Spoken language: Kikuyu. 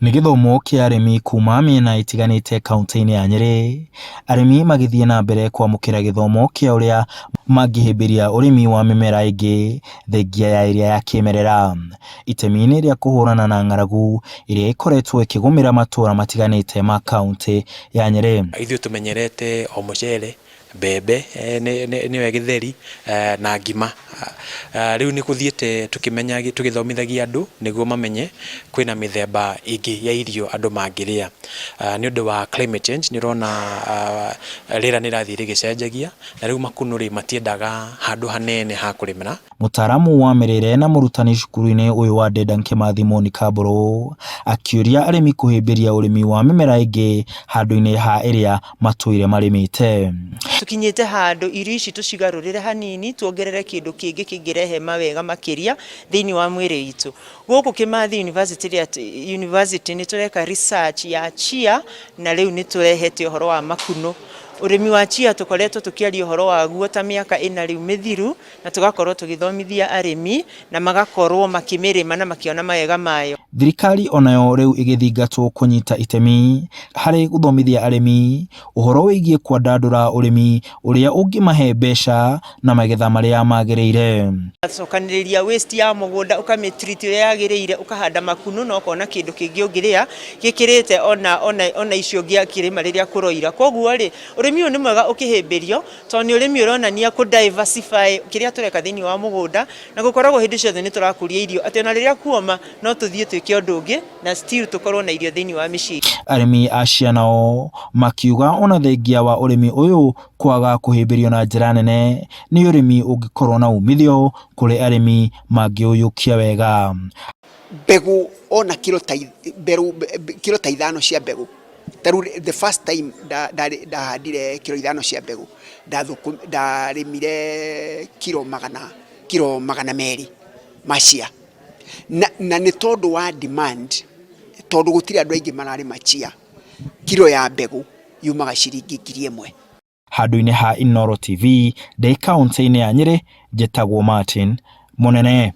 Nĩ gĩthomo kĩa arĩmi kuma mĩena ĩtiganĩte kaunti-inĩ ya Nyeri, arĩmi magĩthiĩ na mbere kwamũkĩra gĩthomo kĩa ũrĩa mangĩhĩmbĩria ũrĩmi wa mĩmera ĩngĩ thengia ya ĩrĩa ya kĩmerera, itemi-inĩ rĩa kũhũrana na ng'aragu ĩrĩa ĩkoretwo ĩkĩgũmĩra matũra matiganĩte ma kaunti ya Nyeri. Ithuĩ tũmenyerete o mũcere, mbembe nĩwe gĩtheri na ngima. Rĩu nĩ gũthiĩte tũgĩthomithagia andũ nĩguo mamenye kwĩna mĩthemba ĩngĩ ya irio andũ mangĩrĩa. Nĩ ũndũ wa climate change nĩ ũrona rĩera nĩ rathiĩ rĩgĩcenjagia, na rĩu makunũ matiendaga handũ hanene ha kũrĩmĩra. Mũtaaramu wa mĩrĩre na mũrutani cukuru-inĩ ũyũ wa Dedan Kimathi Monica Mburu akĩũria arĩmi kũhĩmbĩria ũrĩmi wa mĩmera ĩngĩ handũ-inĩ ha ĩrĩa matũire marĩmĩte. Tukinyĩte handũ irio ici tũcigarũrĩre hanini, tuongerere kĩndũ kĩngĩ kĩngĩrehe mawega makĩria thĩinĩ wa mwĩrĩ witũ. Gũkũ Kimathi University nĩ tũreka research ya chia, na rĩu nĩ tũrehete ũhoro wa makunũ. Ũrĩmi wa chia tũkoretwo tũkĩaria ũhoro waguo ta mĩaka ĩna rĩu mĩthiru, na tũgakorwo tũgĩthomithia arĩmi na magakorwo makĩmĩrĩma na makĩona mawega mayo. Thirikari onayo rĩu ĩgĩthingatwo kũnyita itemi harĩ gũthomithia arĩmi ũhoro wĩgiĩ kwandandũra ũrĩmi ũrĩa ũngĩmahe mbeca na magetha marĩa magĩrĩire. Cokanĩrĩria waste ya mũgũnda ũkamĩtreat ũrĩa yagĩrĩire, ũkahanda makunũ na ũkona kĩndũ kĩngĩ ũngĩrĩa gĩkĩrĩte ona icio ũngĩakĩrĩma rĩrĩa kũroira. Koguo rĩ, ũrĩmi ũyũ nĩ mwega ũkĩhĩmbĩrio, tondũ nĩ ũrĩmi ũronania diversify kĩrĩa tũreka thĩinĩ wa mũgũnda, na gũkoragwo hĩndĩ ciothe nĩ tũrakũria irio atĩ ona rĩrĩa kuoma no tũthiĩ twĩke ũndũ ũngĩ na still tũkorwo na irio thĩinĩ wa mĩciĩ. Arĩmi acio nao makiuga ona thengia wa ũrĩmi ũyũ kwaga kũhĩmbĩrio na njĩra nene, nĩ ũrĩmi ũngĩkorwo na umithio kũrĩ arĩmi mangĩũyũkia wega. Mbegũ ona kilo ta 5 cia mbegũ. The first time ndahandire kilo 5 cia mbegũ ndarĩmire kilo magana merĩ macia, na nĩ tondũ wa demand, tondũ gũtirĩ andũ aingĩ mararĩma chia. Kilo ya mbegũ yumaga ciringi 1,000. Handũ-inĩ ha Inooro TV, ndĩ kaunti-inĩ ya Nyeri, njĩtagwo Martin Mũnene.